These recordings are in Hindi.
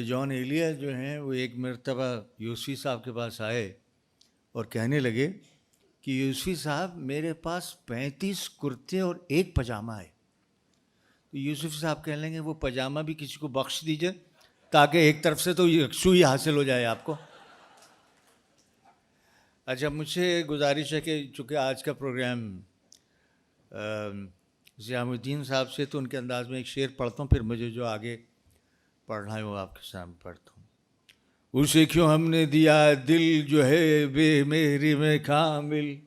जॉन एलिया जो हैं वो एक मरतबा यूसुफी साहब के पास आए और कहने लगे कि यूसुफी साहब मेरे पास 35 कुर्ते और एक पजामा है। तो यूसुफ साहब कह लेंगे वो पजामा भी किसी को बख्श दीजिए ताकि एक तरफ से तो यकसुई हासिल हो जाए आपको। अच्छा, मुझसे गुजारिश है कि चूँकि आज का प्रोग्राम ज़ियामुद्दीन साहब से, तो उनके अंदाज में एक शेर पढ़ता हूँ, फिर मुझे जो आगे पढ़ना है वो आपके सामने पढ़ता हूँ। उसे क्यों हमने दिया दिल जो है बेमेरी में कामिल,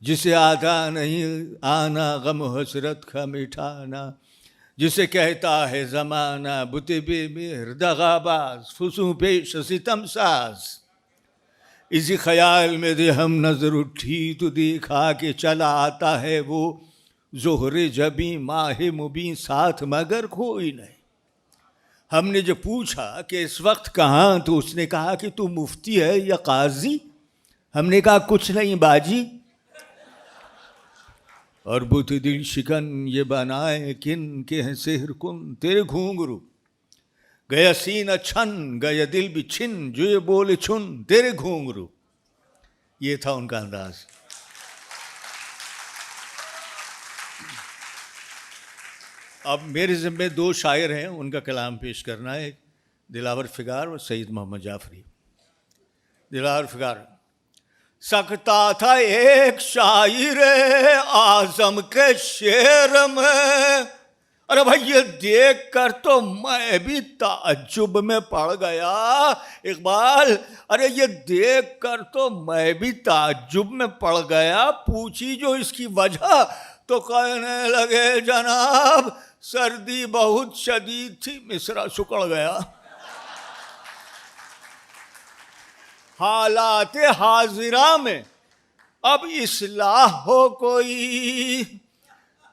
जिसे आता नहीं आना गम हसरत का मिठाना, जिसे कहता है ज़माना बुते बेमेर दगाबाज फुसू पेश सितम साज। इसी ख्याल में दे हम नजर उठी तो देखा कि चला आता है वो ज़ोहरे जबी माहे मुबी साथ मगर कोई नहीं। हमने जो पूछा कि इस वक्त कहाँ, तो उसने कहा कि तू मुफ्ती है या काजी। हमने कहा कुछ नहीं बाजी। और बुत दिल शिकन ये बनाए किन के हैं सेहर कुन तेरे घूंघरू, गया सीना छन गया दिल भी छिन जो ये बोले छुन तेरे घूंघरू। ये था उनका अंदाज। अब मेरे ज़िम्मे दो शायर हैं, उनका कलाम पेश करना है, दिलावर फिगार और सईद मोहम्मद जाफरी। दिलावर फिगार। सकता था एक शायर आज़म के शेर में, अरे भाई ये देख कर तो मैं भी ताज्जुब में पड़ गया। इकबाल, अरे ये देख कर तो मैं भी ताज्जुब में पड़ गया। पूछी जो इसकी वजह तो कहने लगे जनाब सर्दी बहुत शदीद थी, मिसरा सुकड़ गया। हालात हाजिरा में अब इस्लाह हो कोई,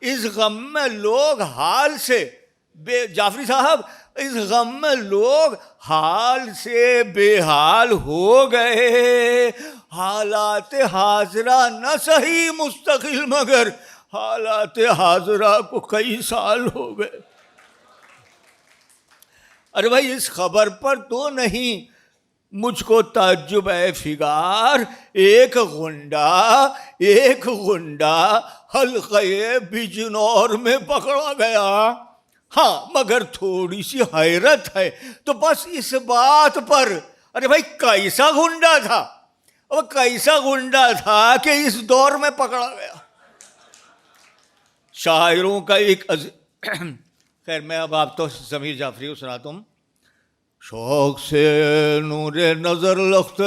इस गम में लोग हाल से जाफरी साहब, इस गम में लोग हाल से बेहाल हो गए। हालात हाजरा न सही मुस्तकिल मगर हालात हाजरा को कई साल हो गए। अरे भाई इस खबर पर तो नहीं मुझको ताज्जुब है फिगार, एक गुंडा हल्क़े बिजनौर में पकड़ा गया। हाँ मगर थोड़ी सी हैरत है तो बस इस बात पर, अरे भाई कैसा गुंडा था, अब कैसा गुंडा था कि इस दौर में पकड़ा गया। शायरों का एक खैर मैं अब आप तो ज़मीर जाफरी को सुनाता हूँ। शौक से नूरे नजर लख्ते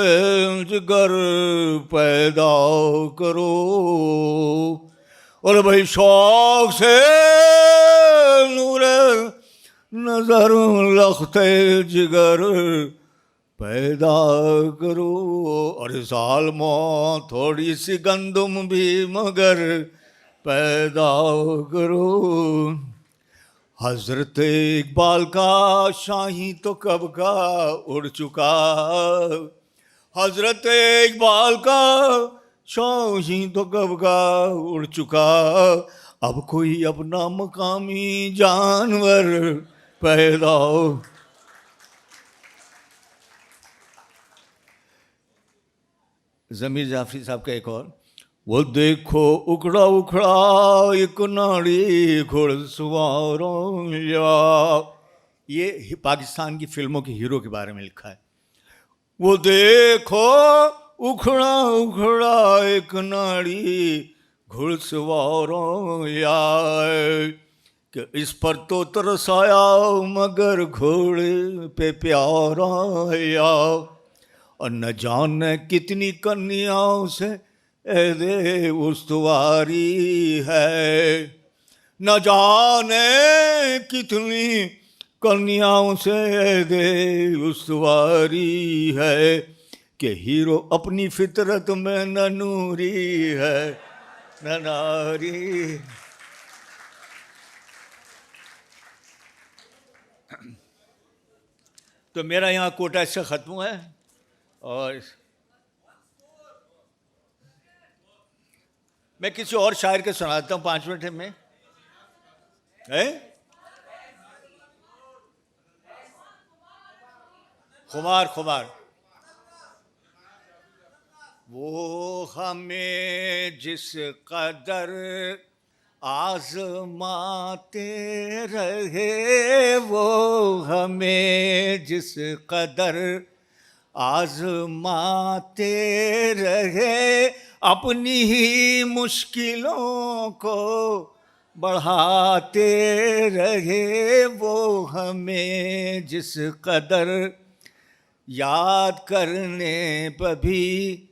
जिगर पैदा करो, और भाई शौक से नूरे नजर लख्ते जिगर पैदा करो, और सालमो थोड़ी सी गंदुम भी मगर पैदा करो। हजरत इकबाल का शाही तो कब का उड़ चुका, हजरत इकबाल का शाही तो कब का उड़ चुका, अब कोई अपना मकामी जानवर पैदा हो। ज़मीर जाफरी साहब का एक और, वो देखो उखड़ा उखड़ा एक नाड़ी घुड़सवारों या, ये पाकिस्तान की फिल्मों के हीरो के बारे में लिखा है। वो देखो उखड़ा उखड़ा एक नाड़ी घुड़सवारों या, कि इस पर तो तरसाया मगर घोड़े पे प्यारा या, और न जाने कितनी कन्याओं से ऐदे उस्तवारी है, न जाने कितनी कन्याओं से ऐदे उस्तवारी है, कि हीरो अपनी फितरत में न नूरी है न नारी। तो मेरा यहाँ कोटा इससे ख़त्म है और मैं किसी और शायर के सुनाता हूँ 5 मिनट में है? खुमार खुमार। वो हमें जिस कदर आज़माते रहे, वो हमें जिस कदर आज़माते रहे, अपनी ही मुश्किलों को बढ़ाते रहे। वो हमें जिस कदर याद करने पर भी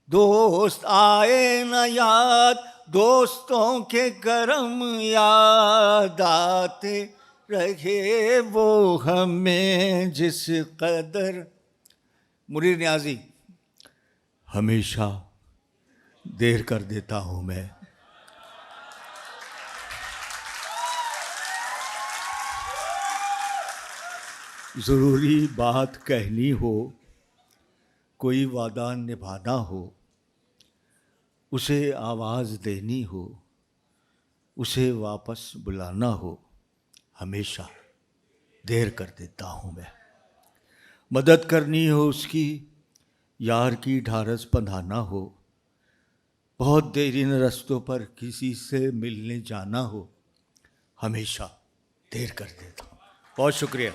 दोस्त आए न याद, दोस्तों के करम याद आते रहे। वो हमें जिस कदर। मुनीर नियाज़ी, हमेशा देर कर देता हूँ मैं। ज़रूरी बात कहनी हो, कोई वादा निभाना हो, उसे आवाज़ देनी हो, उसे वापस बुलाना हो, हमेशा देर कर देता हूँ मैं। मदद करनी हो उसकी, यार की ढारस बंधाना हो, बहुत देरीन रस्तों पर किसी से मिलने जाना हो, हमेशा देर कर देता हूँ। बहुत शुक्रिया।